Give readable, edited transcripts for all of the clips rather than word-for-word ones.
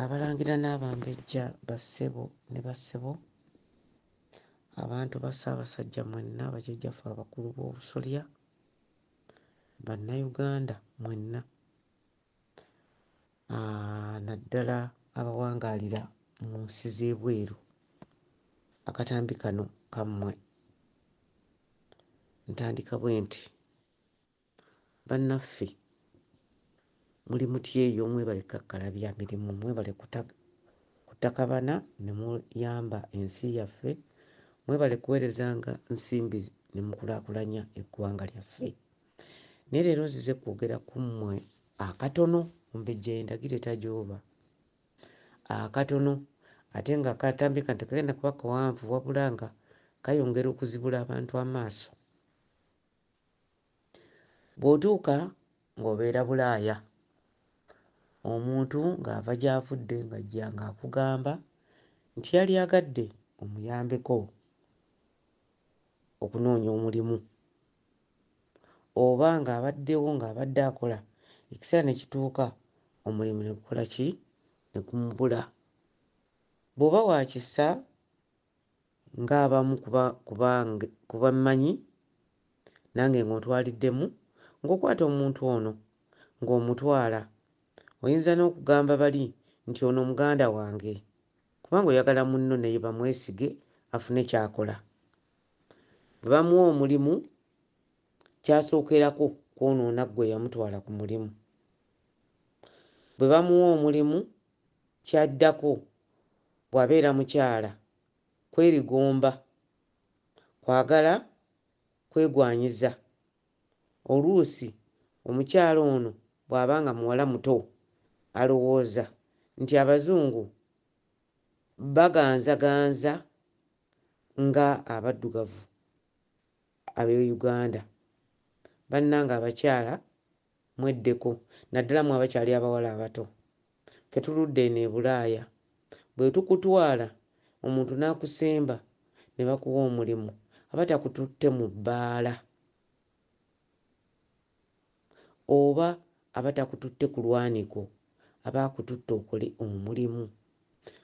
Abalangira n'abambejja bassebo ne bassebo, abantu ba Ssaabasajja mwenna, bajjajjaffe abakulu b'obusolya, Bannayuganda mwenna, naddala abawangaalira mu nsi z'ebweru, akatambi kano kammwe. Ntandika bwe nti bannaffe muli mutyeyo, mwebale kakkalabya mirimu, mwebale kutakabana ne muyamba ensi yaffe, mwebale kuweerezanga nsimbi ne mukulaakulanya eggwanga lyaffe. Naye leero nzize kwogera ku mmwe akatono, ombejja endagire tajooba, akatono ate nga akatambi kano tekagenda kuba kawanvu wabula nga kayongera okuzibula abantu amaaso. Bw'otuuka ng'obeera Bulaaya, omuntu ng'ava gy'avudde ng'ajja ng'akugamba nti yali agadde omuyambeko okunoonya omulimu, oba ng'abaddewo ng'abadde akola, ekiseera ne kituuka omulimu ne gukola ki? Ne gumubula. Bw'oba wa kisa ng'abamu kuba mmanyi nange ng'ontwaliddemu, ng'okwata omuntu ono ng'omutwala, oyinza n'okugamba bali nti ono muganda wange, kubanga oyagala munno naye bamwesige afune ky'akola. Bwe bamuwa omulimu, kyasookerako kwonoona ggwe eyamutwala ku mulimu. Bwe bamuwa omulimu, kyaddako bw'abeera mukyala, kwerigomba, kwagala kwegwanyiza. Oluusi omukyala ono bw'aba nga muwala muto, alowooza nti Abazungu baganzaganza nga abaddugavu ab'e Uganda. Bannange abakyala mweddeko, naddala mmwe abakyali abawala abato. Ffe tuludde eno e Bulaaya, bwe tukutwala omuntu n'akusemba ne bakuwa omulimu, aba takututte mu bbaala oba aba takututte ku lwaniko, aba akututte okole omulimu.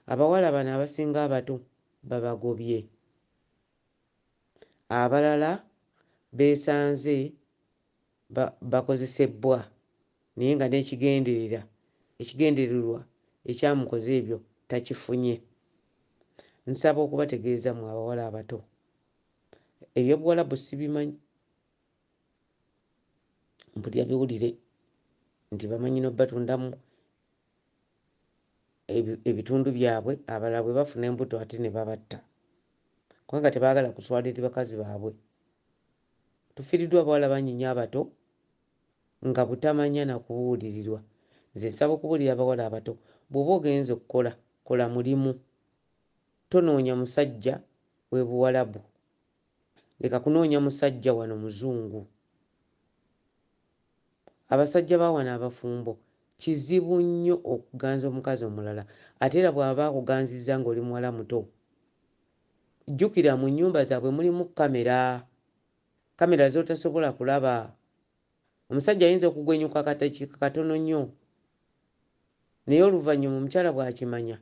Abawala bano abasinga abato babagobye, abalala beesanze bakozesebbwa naye nga ekigendererwa ekyamukoze ebyo takifunye. Nsaba okubategeeza mmwe abawala abato, eby'obuwalabu sibimanyi, mpulira biwulire nti bamanyi n'obbatundamu ebitundu byabwe, abalala bwe bafuna embuto ate ne babatta kubanga tebaagala kuswala eri bakazi baabwe. Tufiiriddwa abawala bangi nnyo abato nga butamanya na kubuulirirwa. Nze nsaba okubuulira abawala abato, bw'oba ogenze okukola, kola mulimu. Tonoonya musajja w'e Buwalabu, leka kunoonya musajja wano muzungu. Abasajja ba wano abafumbo kizibu nnyo okuganza omukazi omulala, ate era bw'aba akuganzizza ng'oli muwala muto. Jjukira mu nnyumba zaabwe mulimu kamera z'otasobola kulaba. Omusajja ayinza okugwenyuka akakiika katono nnyo, naye oluvannyuma omukyala bw'akimanya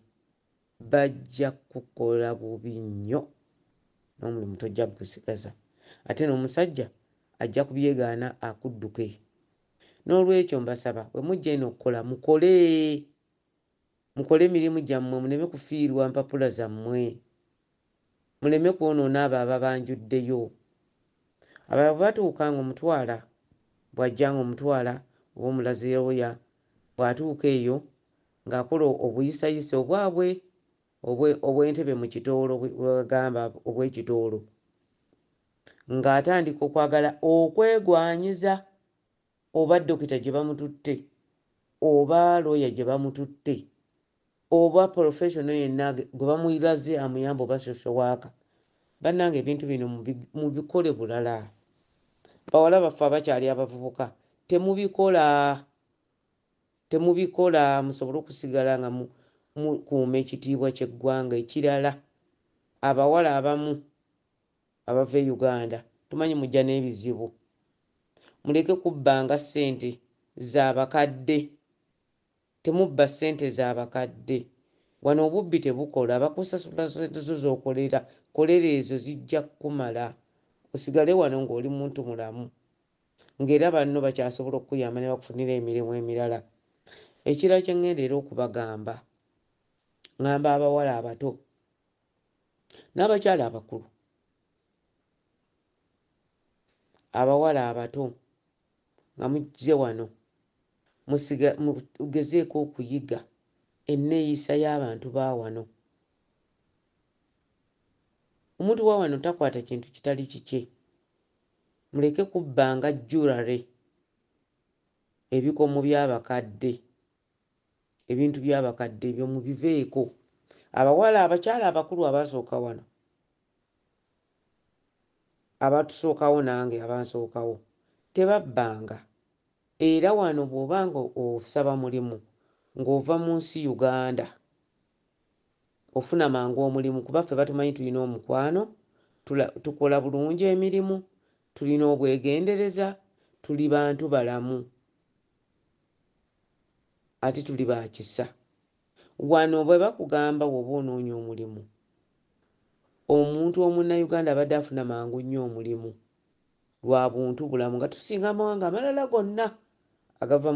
bajja kukola bubi nnyo, n'omulimu tojja kugusigaza. Ate n'omusajja ajja kubyegaana akudduke. N'olwekyo mbasaba bwe mujja eno okukola, mukole emirimu gyammwe, muleme kufiirwa mpapula zammwe, muleme kwonoona abo ababanjuddeyo. Abalala bwe batuuka ng'omutwala, bw'ajja ng'omutwala oba omulazeewoya, bw'atuuka eyo ng'akola obuyisayisa obwabwe obw'entebe mu kitoolo, bwe bagamba obw'ekitoolo, ng'atandika okwagala okwegwanyiza oba dokita gye bamututte, oba looya gye bamututte, oba professional yenna gwe bamuyiraze amuyamba oba social worker. Bannange ebintu bino mubikole bulala. Bawala baffe abakyali abavubuka temubikola musobole okusigala nga mukuuma ekitiibwa ky'eggwanga. Ekirala, abawala abamu abava e Uganda tumanyi mujja n'ebizibu. Muleke kubbanga ssente z'abakadde. temubba ssente z'abakadde. Wano obubbi tebukola, bakusasula ssente zo z'okolera, kolera ezo zijja kukumala osigale wano ng'oli muntu mulamu, ng'era banno bakyasobola okukuyamba ne bakufunira emirimu emirala. Ekirala kye ŋŋenda era okubagamba, ŋŋamba abawala abato n'abakyala abakulu, abawala abato nga mujje wano mugezeeko okuyiga enneeyisa y'abantu ba wano. Omuntu wa wano takwata kintu kitali kikye. Muleke kubbanga jjulare, ebikomo by'abakadde, ebintu by'abakadde ebyo mubiveeko. Abawala abakyala abakulu abaasooka wano, abatusookawo nange abansookawo, tebabbanga. Era wano bw'obanga osaba mulimu ng'ova mu nsi Uganda, ofuna mangu omulimu kuba ffe batumanyi tulina omukwano, tukola bulungi emirimu, tulina obwegendereza, tuli bantu balamu, ate tuli bakisa. Wano bwe bakugamba bw'oba onoonya omulimu, omuntu omunnayuganda abadde afuna mangu nnyo omulimu lwa buntu bulamu nga tusinga amawanga amalala gonna agava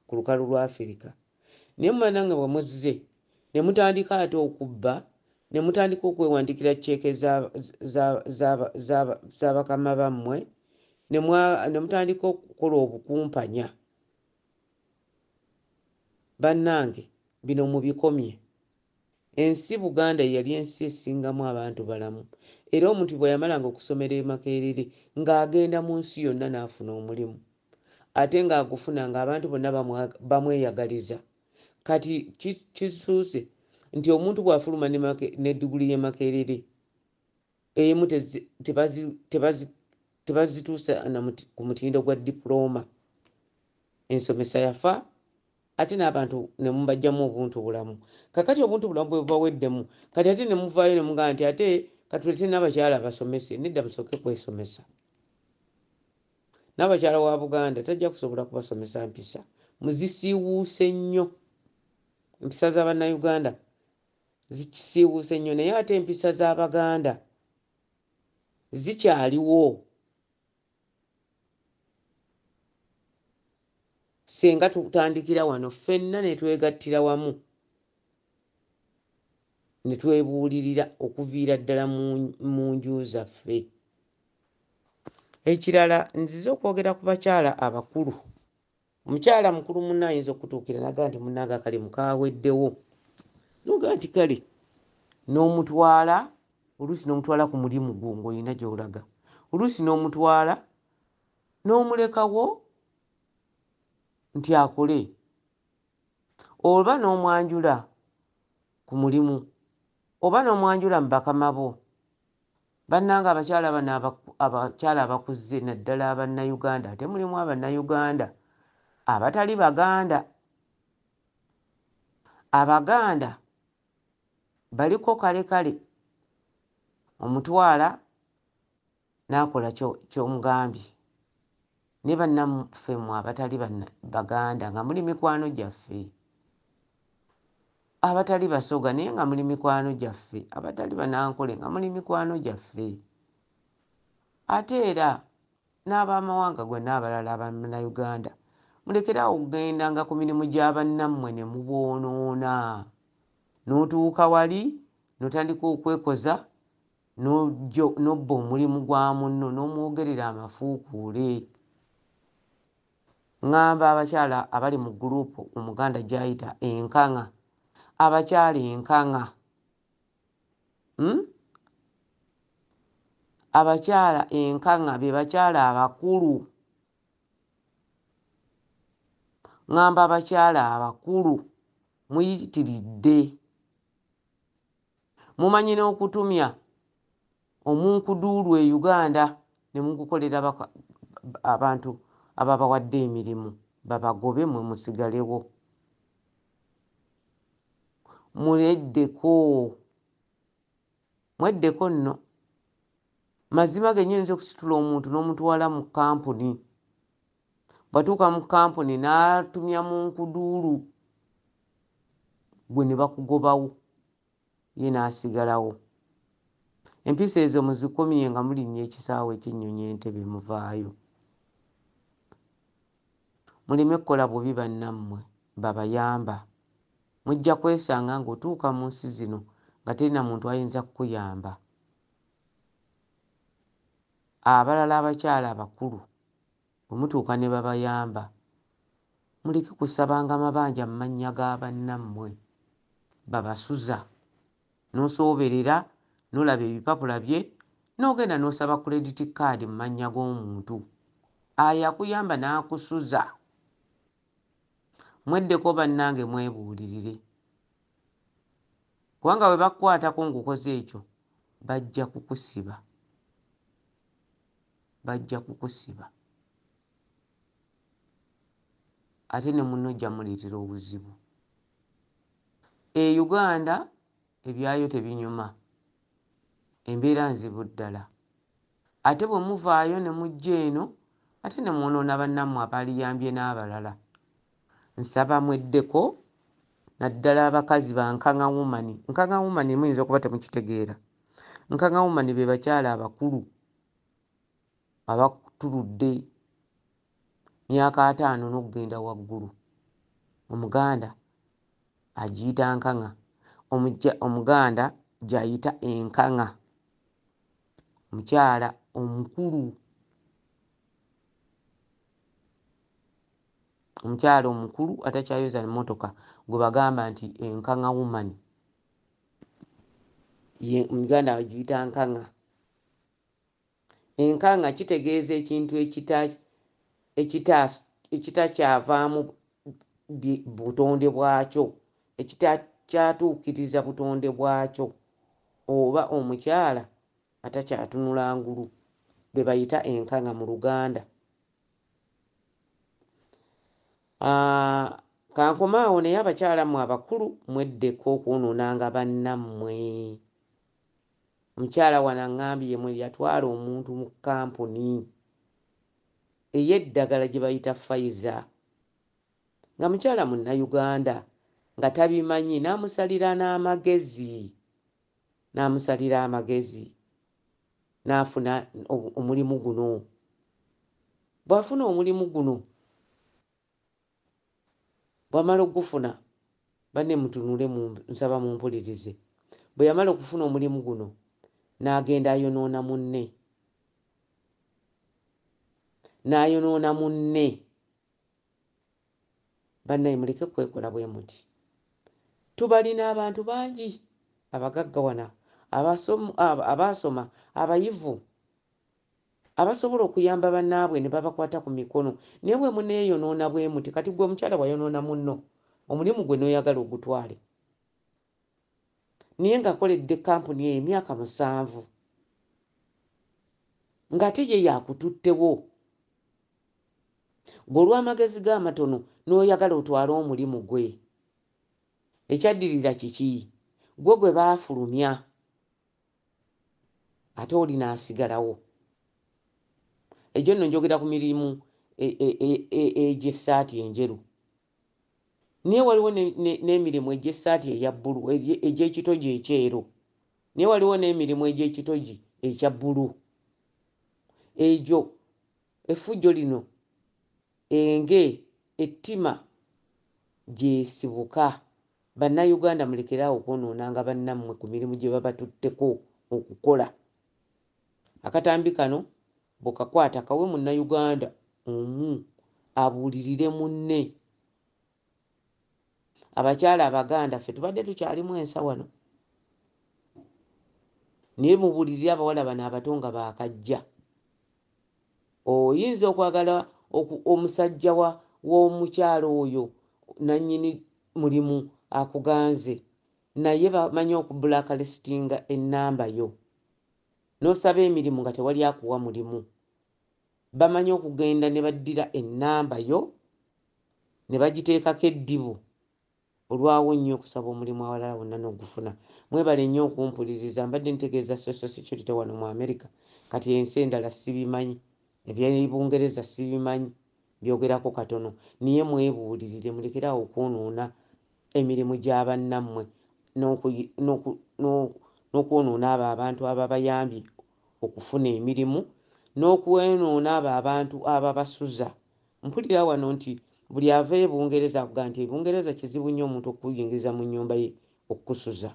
ku lukalu lwa Afirika. Naye muba nange bwe muzze ne mutandika ate okubba, ne mutandika okwewandiikira cceeke za bakama bammwe, ne mutandika okukola obukumpanya. Bannange bino mubikomye. Ensi Buganda yali ensi esingamu abantu balamu, era omuntu bwe yamalanga okusomera e Makerere ng'agenda mu nsi yonna n'afuna omulimu, ate ng'agufuna ng'abantu bonna bamweyagaliza. Kati kisuuse nti omuntu bw'afuluma ne diguli y'e Makerere emu tebazituusa ku mutindo gwa dipulooma, ensomesa yafa, ate n'abantu ne mubajjamu obuntu bulamu. Kakati obuntu bulamu bwe bubaweddemu, kati ate ne muvaayo ne mugamba nti ate katulete n'abakyala abasomese. Nedda musooke kwesomesa. N'abakyala wa Buganda tajja kusobola kubasomesa mpisa. Muzisiiwuuse nnyo. Empisa z'Abannayuganda zikisiiwuuse nnyo, naye ate empisa z'Abaganda zikyaliwo. Senga tutandikira wano ffenna ne twegattira wamu ne twebuulirira okuviira ddala mu nju zaffe. Ekirala nzize okwogera ku bakyala abakulu. Omukyala mukulu munno ayinza okutuukira naga nti munnange akalimu kaaweddewo. Noga nti kale n'omutwala, oluusi n'omutwala ku mulimu gwo ng'olina gy'olaga. Oluusi n'omutwala n'omulekawo nti akole, oba n'omwanjula ku mulimu, oba n'omwanjula mu bakama bo. Bannanga abakyala bano abakyala abakuze naddala Abannayuganda, ate mulimu Abannayuganda abatali Baganda. Abaganda baliko kale omutwala n'akola ky'omugambye. Ne bannaffe mmwe abatali Baganda nga muli mikwano gyaffe, abatali Basoga naye nga muli mikwano gyaffe, abatali Banankole nga muli mikwano gyaffe, ate era n'abamawanga gonna abalala Abannayuganda, mulekerawo okugendanga ku mirimu gya bannammwe ne muboonoona. N'otuuka wali n'otandika okwekoza n'obba omulimu gwa munno n'omwogerera amafuukuule. Ŋŋamba abakyala abali mu guruupu Omuganda gy'ayita enkaŋa, abakyala enkaŋa, abakyala enkaŋa be bakyala abakulu. Ŋŋamba abakyala abakulu muyitiridde, mumanyi n'okutumya omunkuduulu e Uganda ne mugukolera abantu ababawadde emirimu babagobe mwe musigalewo. Mweddeko nno. Mazima gennyini nze okusitula omuntu n'omutwala mu kampuni bwatuuka mu kampuni n'atumya mu nkuduulu gwe ne bakugobawo ye n'asigalawo. Empisa ezo muzikomye nga mulinnya ekisaawe ekyennyonyi Entebbe muvaayo. Muleme kukola bubi bannammwe babayamba. Mujja kwesanga ng'otuuka mu nsi zino nga terina muntu ayinza kukuyamba. Abalala abakyala abakulu bwe mutuuka ne babayamba, muleke kusabanga mabanja mu mannya ga bannammwe babasuza, n'osooberera n'olaba ebipapula bye n'ogenda n'osaba credit card mu mannya g'omuntu ayo akuyamba n'akusuza. Mweddeko bannange mwebuulirire, kubanga bwe bakkwatako ng'okoze ekyo bajja kukusiba, bajja kukusiba ate ne munno ojja muleetera obuzibu. Uganda ebyayo tebinyuma, embeera nzibu ddala. Ate bwe muvaayo ne mujja eno ate ne mwonoona bannammwe abaliyambye n'abalala. Nsaba mweddeko, naddala abakazi ba Nkanga Woman. Nkanga Woman muyinza okuba temukitegeera. Nkanga Woman be bakyala abakulu abatuludde myaka 5 n'okugenda waggulu. Omuganda agiyita nkanga, Omuganda gy'ayita enkanga. Mukyala omukulu, omukyala omukulu atakyayoza mmotoka gwe bagamba nti Enkanga Woman. Omuganda agiyita nkanga. Enkanga kitegeeza ekintu ekitakyavaamu butonde bwakyo, ekitakyatuukiriza butonde bwakyo, oba omukyala atakyatunula ngulu, be bayita enkanga mu Luganda. Kankomaawo naye abakyala mmwe abakulu mweddeko okwonoonanga bannammwe. Omukyala wano aŋŋambye mwe yatwala omuntu mu kampuni ey'eddagala gye bayita Pfizer, nga mukyala Munnayuganda nga tabimanyi, n'amusalira amagezi n'afuna omulimu guno. Bw'afuna omulimu guno, bw'amala ogufuna, banne mutunule nsaba mumpulirize, bwe yamala okufuna omulimu guno n'agenda ayonoona munne. Bannaye muleke kwekola bwe muti. Tubalina abantu bangi abagagga wana abaasoma abayivu abasobola okuyamba bannaabwe ne babakwata ku mikono, naye bwe muneeyonoona bwe muti, kati gwe omukyala wayonoona munno, omulimu gwe n'oyagala ogutwale. Naye ng'akoledde kampuni eyo emyaka 7 ng'ate ye yakututtewo. Gwe olw'amagezi ge amatono n'oyagala otwale omulimu gwe. Ekyaddirira kiki? Gwe baafulumya ate oli n'asigalawo. Egyo nno njogera ku mirimu egy'essaati enjeru. Naye waliwo n'emirimu egy'essaati eya bbulu, egy'ekitogi ekyeru. Naye waliwo n'emirimu egy'ekitogi ekya bbulu. Egyo effujjo lino ettima gyesibuka. Bannayuganda mulekeraawo okwonoonanga bannammwe ku mirimu gye babatutteko okukola. Akatambi kano bw'okakwata kawe Munnayuganda abuulirire munne. Abakyala Abaganda ffe tubadde tukyalimu ensa wano, naye mubuulirire abawala bano abato nga baakajja. Oyinza okwagala omusajja w'omukyala oyo nannyini mulimu akuganze, naye bamanyi okubulakalistinga ennamba yo, n'osaba emirimu nga tewali akuwa mulimu. Bamanyi okugenda ne baddira ennamba yo ne bagiteekako eddibu, olwawo nnyo okusaba omulimu awalala wonna n'ogufuna. Mwebale nnyo okumpuliriza. Mbadde ntegeeza social security wano mu America, kati ensi endala sibimanyi, eby'Ebungereza sibimanyi. byogerako katono niye mwebuulirire mulekerawo okwonoona emirimu gy'abannammwe n'okwonoona abo abantu ababayambye okufuna emirimu n'okwonoona abo abantu ababasuza. Mpulira wano nti buli ava e Bungereza akuga nti Bungereza kizibu nnyo omuntu okuyingiza mu nnyumba ye okukusuza.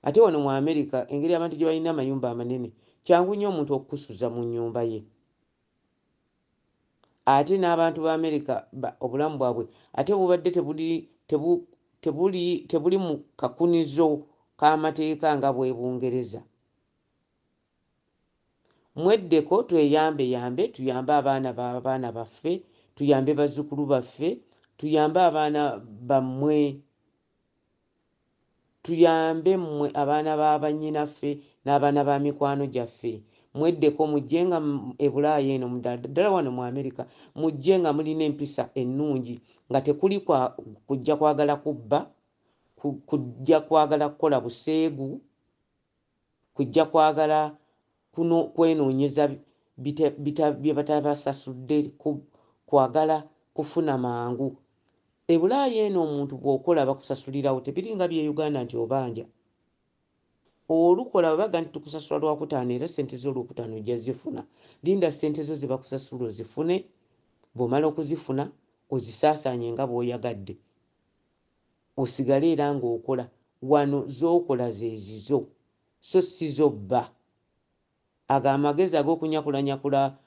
Ate wano mu Amerika engeri abantu gye balina amayumba amanene kyangu nnyo omuntu okukusuza mu nnyumba ye. Ate n'abantu ba Amerika obulamu bwabwe ate bubadde tebuli mu kakunizo k'amateeka nga bwe Bungereza. Mweddeko tweyambeyambe, tuyambe abaana baffe, tuyambe bazzukulu baffe, tuyambe abaana bammwe, tuyambe mmwe abaana b'abannyinaffe n'abaana ba mikwano gyaffe. Mweddeko mujje nga ebulaaya eno ddala wano mu Amerika mujje nga mulina empisa ennungi nga tekuli kujja kwagala kubba, kujja kwagala kukola buseegu, kujja kwagala kwenoonyeza bye batabasasudde, kwagala kufuna mangu. Ebulaaya eno omuntu bw'okola bakusasulirawo, tebiringa bye Uganda nti obanja. Olukola babaga nti tukusasula lwakutaano era ssente z'olwokutaano ojja zifuna. Linda ssente zo ze bakusasula ozifune, bw'omala okuzifuna ozisaasaanye nga bw'oyagadde. Osigale era ng'okola. Wano z'okola ze zizo, so si zobba. Ago amagezi ag'okunyakulanyakula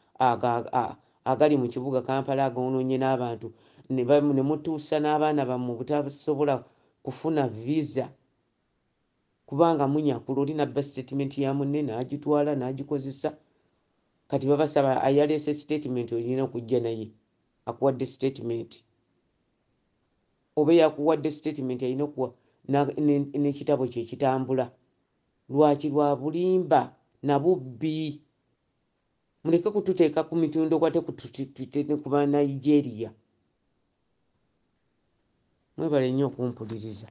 agali mu kibuga Kampala agoonoonye n'abantu ne mutuusa n'abaana bammwe butasobola kufuna visa kubanga munyakula, oli nabba statement ya munne n'agitwala n'agikozesa. Kati babasaba ayaleese statement olina okujja naye akuwadde statement. Oba yakuwadde statement alina okuwa n'ekitabo kye kitambula. Lwaki? Lwa bulimba na bubbi. Muleke kututeeka ku mitindo kwate ku ba Nigeria. Mwebale nnyo okumpuliriza.